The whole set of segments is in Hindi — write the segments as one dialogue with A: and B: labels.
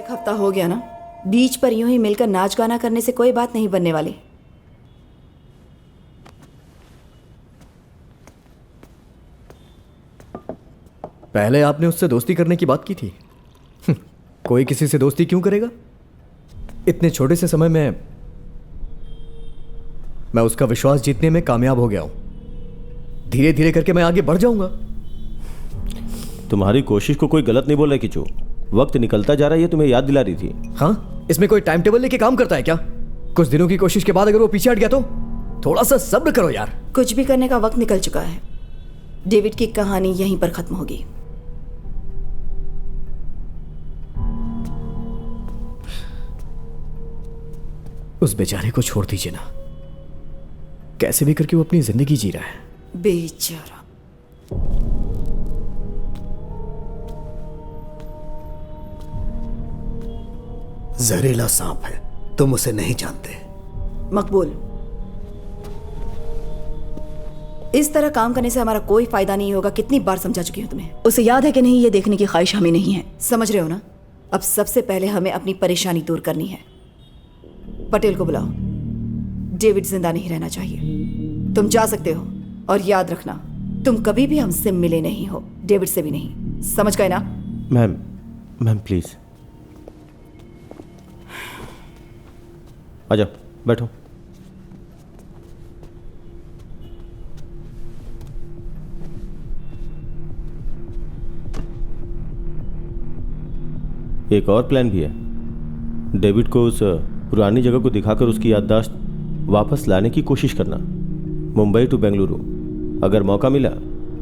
A: एक हफ्ता हो गया ना, बीच पर यूं ही मिलकर नाच गाना करने से कोई बात नहीं बनने वाली।
B: पहले आपने उससे दोस्ती करने की बात की थी। कोई किसी से दोस्ती क्यों करेगा? इतने छोटे से समय में मैं उसका विश्वास जीतने में कामयाब हो गया हूं। धीरे धीरे करके मैं आगे बढ़ जाऊंगा।
C: तुम्हारी कोशिश को कोई गलत नहीं बोल रहा किचू। वक्त निकलता जा रहा है, ये तुम्हें याद दिला रही थी।
B: हाँ, इसमें कोई टाइम टेबल लेके काम करता है क्या? कुछ दिनों की कोशिश के बाद अगर वो पीछे हट गया तो थोड़ा सा सब्र करो यार।
A: कुछ भी करने का वक्त निकल चुका है। डेविड की कहानी यहीं पर खत्म होगी।
B: उस बेचारे को छोड़ दीजिए ना। कैसे भी करके वो अपनी जिंदगी जी रहा है।
A: बेचारा।
D: जहरीला सांप है, तुम उसे नहीं जानते।
A: मकबूल, इस तरह काम करने से हमारा कोई फायदा नहीं होगा। कितनी बार समझा चुकी हूं तुम्हें। उसे याद है कि नहीं, ये देखने की ख्वाहिश हमें नहीं है। समझ रहे हो ना? अब सबसे पहले हमें अपनी परेशानी दूर करनी है। पटेल को बुलाओ। डेविड जिंदा नहीं रहना चाहिए। तुम जा सकते हो, और याद रखना, तुम कभी भी हमसे मिले नहीं हो, डेविड से भी नहीं। समझ गए ना?
C: मैम प्लीज आ जाओ, बैठो। एक और प्लान भी है। डेविड को उस पुरानी जगह को दिखाकर उसकी याददाश्त वापस लाने की कोशिश करना। मुंबई टू बेंगलुरु। अगर मौका मिला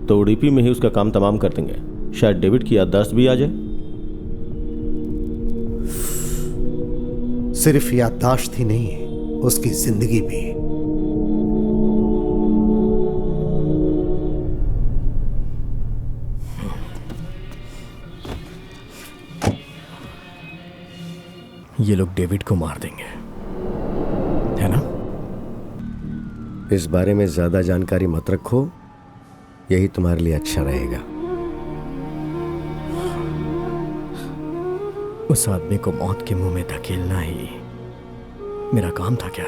C: तो उडुपी में ही उसका काम तमाम कर देंगे। शायद डेविड की याददाश्त भी आ जाए।
D: सिर्फ याददाश्त ही नहीं, उसकी जिंदगी भी।
B: ये लोग डेविड को मार देंगे, है ना?
E: इस बारे में ज्यादा जानकारी मत रखो, यही तुम्हारे लिए अच्छा रहेगा।
B: उस आदमी को मौत के मुंह में धकेलना ही मेरा काम था क्या?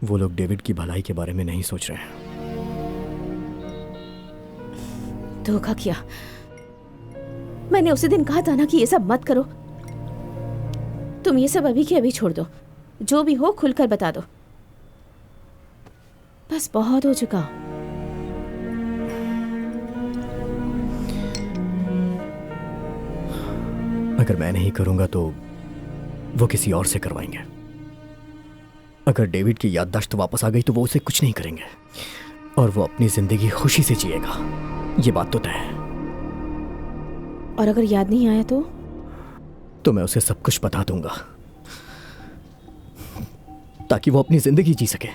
B: वो लोग डेविड की भलाई के बारे में नहीं सोच रहे हैं।
F: धोखा किया। मैंने उसी दिन कहा था ना कि ये सब मत करो। तुम ये सब अभी के अभी छोड़ दो। जो भी हो खुलकर बता दो। बस बहुत हो चुका।
B: अगर मैं नहीं करूंगा तो वो किसी और से करवाएंगे। अगर डेविड की याददाश्त वापस आ गई तो वो उसे कुछ नहीं करेंगे, और वो अपनी जिंदगी खुशी से जिएगा। ये बात तो तय है।
F: और अगर याद नहीं आया तो
B: मैं उसे सब कुछ बता दूंगा, ताकि वो अपनी जिंदगी जी सके।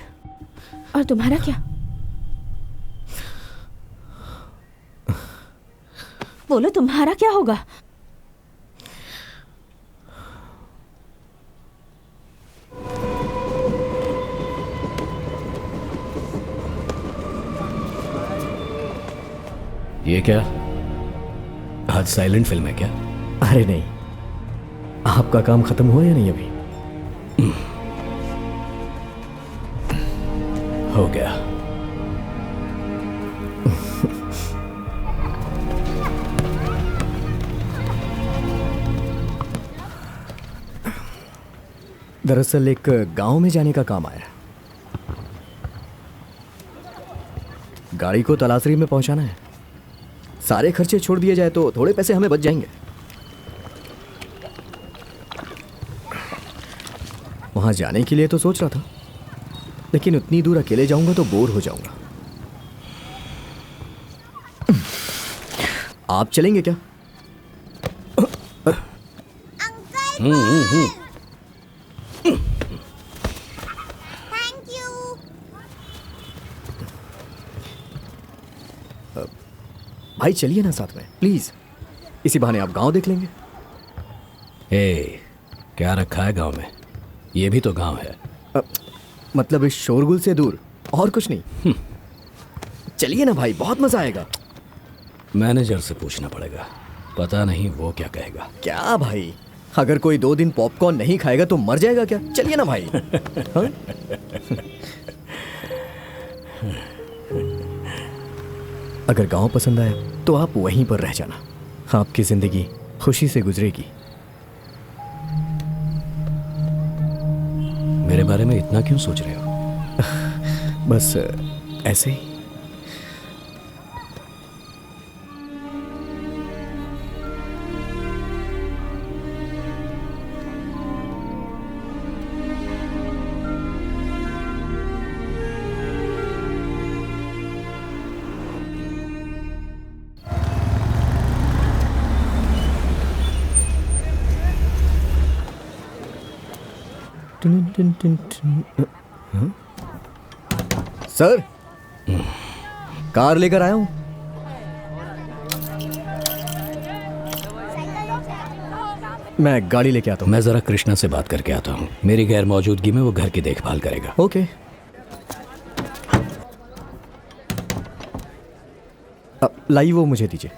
F: और तुम्हारा क्या? बोलो, तुम्हारा क्या होगा?
G: ये क्या? आज साइलेंट फिल्म है क्या?
B: अरे नहीं, आपका काम खत्म हुआ या नहीं अभी?
G: हो गया।
B: दरअसल एक गांव में जाने का काम आया। गाड़ी को तलासरी में पहुंचाना है। सारे खर्चे छोड़ दिए जाए तो थोड़े पैसे हमें बच जाएंगे। वहां जाने के लिए तो सोच रहा था, लेकिन उतनी दूर अकेले जाऊंगा तो बोर हो जाऊंगा। आप चलेंगे क्या?
H: Thank you.
B: भाई चलिए ना साथ में, प्लीज। इसी बहाने आप गांव देख लेंगे।
G: ए, क्या रखा है गांव में? ये भी तो गांव है।
B: मतलब इस शोरगुल से दूर और कुछ नहीं। चलिए ना भाई, बहुत मजा आएगा।
G: मैनेजर से पूछना पड़ेगा, पता नहीं वो क्या कहेगा।
B: क्या भाई, अगर कोई 2 दिन पॉपकॉर्न नहीं खाएगा तो मर जाएगा क्या? चलिए ना भाई। हाँ? अगर गांव पसंद आए तो आप वहीं पर रह जाना, आपकी जिंदगी खुशी से गुजरेगी।
G: मेरे बारे में इतना क्यों सोच रहे हो?
B: बस ऐसे ही। सर, कार लेकर आया हूं। मैं गाड़ी लेके आता हूं।
G: मैं जरा कृष्णा से बात करके आता हूँ। मेरी गैर मौजूदगी में वो घर की देखभाल करेगा।
B: ओके। लाइए वो मुझे दीजिए।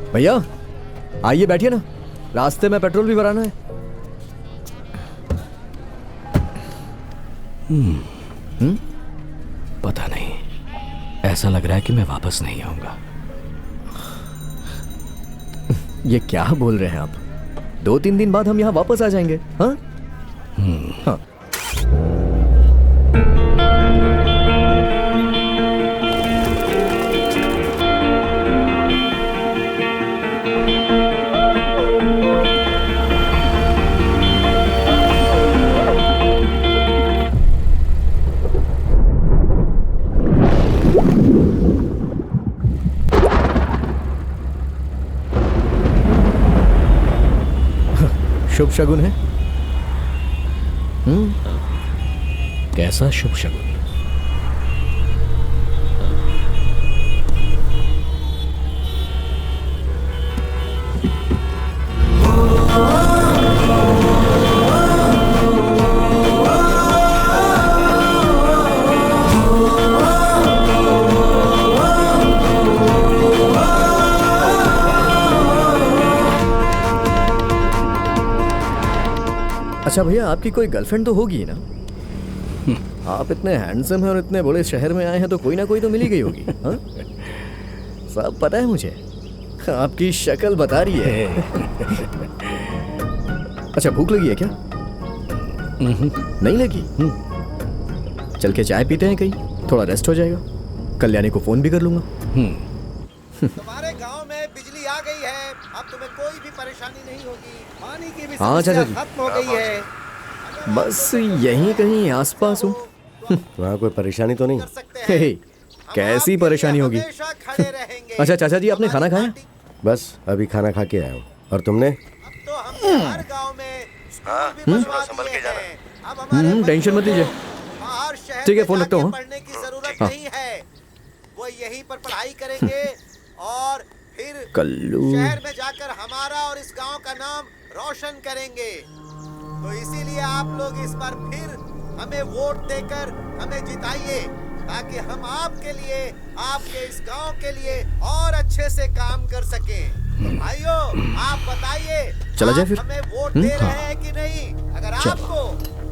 B: भैया आइए, बैठिए ना, रास्ते में पेट्रोल भी भराना है।
G: पता नहीं, ऐसा लग रहा है कि मैं वापस नहीं आऊंगा।
B: ये क्या बोल रहे हैं आप? 2-3 दिन बाद हम यहाँ वापस आ जाएंगे। हाँ हाँ। शुभ शगुन है।
G: कैसा शुभ शगुन?
B: अच्छा भैया, आपकी कोई गर्लफ्रेंड तो होगी ना? आप इतने हैंडसम हैं और इतने बड़े शहर में आए हैं तो कोई ना कोई तो मिल ही गई होगी। हाँ? सब पता है मुझे, आपकी शक्ल बता रही है। अच्छा, भूख लगी है क्या? नहीं लगी? चल के चाय पीते हैं कहीं, थोड़ा रेस्ट हो जाएगा। कल्याणी को फोन भी कर लूंगा।
I: तुम्हारे गांव में बिजली आ गई है, अब तुम्हें कोई भी परेशानी नहीं होगी। पानी की भी
B: हाँ
I: समस्या
B: चाचा जी,
I: खत्म हो गई है।
B: बस यहीं कहीं आसपास हूँ।
E: वहाँ कोई परेशानी तो नहीं?
I: कर सकते
B: हे,
I: हैं।
B: हे,
I: हम
B: कैसी
I: आपके
B: परेशानी
I: लिए
B: होगी?
I: हमेशा खड़े रहेंगे।
B: अच्छा चाचा जी, आपने खाना खाया?
E: बस अभी खाना खा के आया हूँ। और तुमने?
I: अब तो हमने हर गांव में स्कूल भी बनवा दिए हैं। अब हमारे
B: टेंशन मत
I: बच्चों
B: लीजिए।
I: को बाहर शहर
B: ठीक है,
I: में
B: फोन रखता
I: जाके
B: हूँ।
I: पढ़ने की जरूरत
B: हाँ।
I: नहीं है। वो यहीं पर पढ़ाई करेंगे और फिर
B: कल्लू।
I: शहर में जाकर हमारा और इस गांव का नाम रोशन करेंगे। तो इसीलिए आप लोग इस बार फिर हमें वोट देकर हमें जिताइए, ताकि हम आपके लिए, आपके इस गांव के लिए और अच्छे से काम कर सकें। तो भाइयों, आप बताइए,
B: चला जाए
I: आप
B: फिर?
I: हमें वोट दे रहे हैं कि नहीं? अगर आपको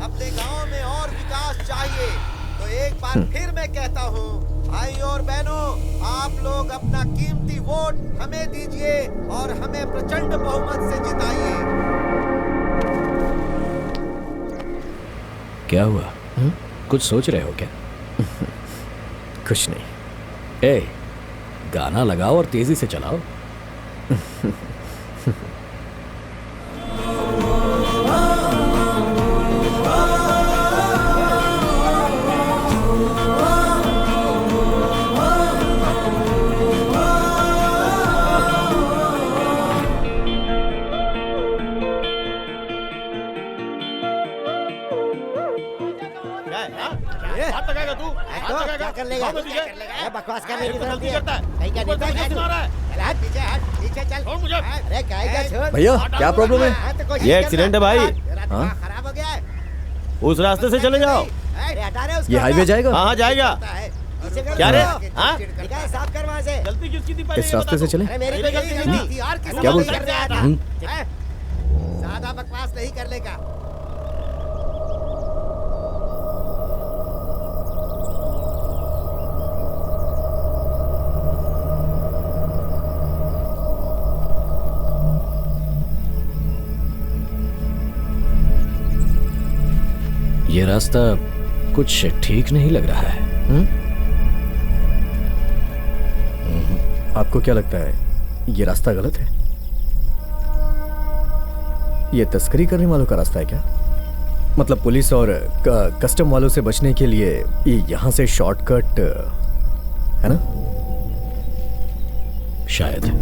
I: अपने गांव में और विकास चाहिए तो एक बार फिर मैं कहता हूँ, भाइयों और बहनों, आप लोग अपना कीमती वोट हमें दीजिए और हमें प्रचंड बहुमत से जिताइए।
G: क्या हुआ? कुछ सोच रहे हो क्या?
B: कुछ नहीं।
G: ए, गाना लगाओ और तेजी से चलाओ।
I: तो क्या कर लेगा बकवास करने की जरूरत नहीं है कहीं का नेता है तू? चल हट पीछे हट पीछे चल अरे काहे का छोड़
B: भैया क्या प्रॉब्लम है?
C: ये एक्सीडेंट है भाई।
I: हाँ खराब हो गया है
C: उस रास्ते से चले जाओ।
I: अरे हटा रहे उसको
B: ये हाईवे जाएगा?
C: हाँ जाएगा। क्या रे? हाँ?
I: निकाल साफ कर वहाँ से
C: गलती किसकी थी
B: इस रास्ते से चले?
I: अरे मेरी कोई गलती नहीं थी और किसी
B: क्या
I: को
B: बोलते
I: कर रहा था हैं? ज्यादा बकवास नहीं करने का
G: ये रास्ता कुछ ठीक नहीं लग रहा है।
B: आपको क्या लगता है ये रास्ता गलत है? ये तस्करी करने वालों का रास्ता है क्या? मतलब पुलिस और कस्टम वालों से बचने के लिए ये यहाँ से शॉर्टकट है ना?
G: शायद।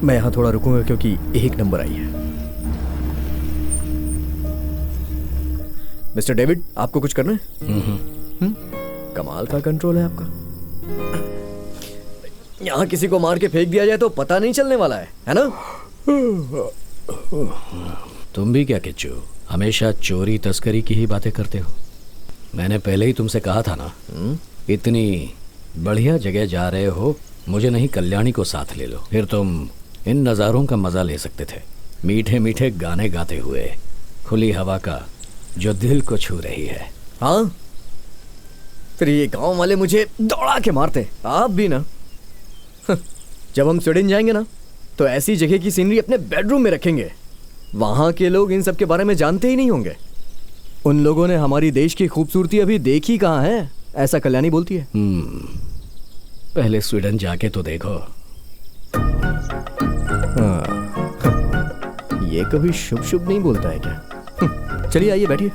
B: मैं यहाँ थोड़ा रुकूंगा क्योंकि एक नंबर आई है। मिस्टर डेविड, आपको कुछ करना है? कमाल का कंट्रोल है आपका। यहाँ किसी को मार के फेंक दिया जाए तो पता नहीं चलने वाला है ना?
G: तुम भी क्या किच्चू, हमेशा चोरी तस्करी की ही बातें करते हो। मैंने पहले ही तुमसे कहा था ना, इतनी बढ़िया जगह जा रहे हो, मुझे नहीं कल्याणी को साथ ले लो, फिर तुम इन नज़ारों का मजा ले सकते थे। मीठे मीठे गाने गाते हुए खुली हवा का जो दिल को छू रही है।
B: हाँ, फिर ये गांव वाले मुझे दौड़ा के मारते, आप भी ना। जब हम स्वीडन जाएंगे ना तो ऐसी जगह की सीनरी अपने बेडरूम में रखेंगे। वहां के लोग इन सब के बारे में जानते ही नहीं होंगे। उन लोगों ने हमारी देश की खूबसूरती अभी देखी कहाँ है, ऐसा कल्याणी बोलती है।
G: पहले स्वीडन जाके तो देखो।
B: ये कभी शुभ शुभ नहीं बोलता है क्या? चलिए आइए बैठिए।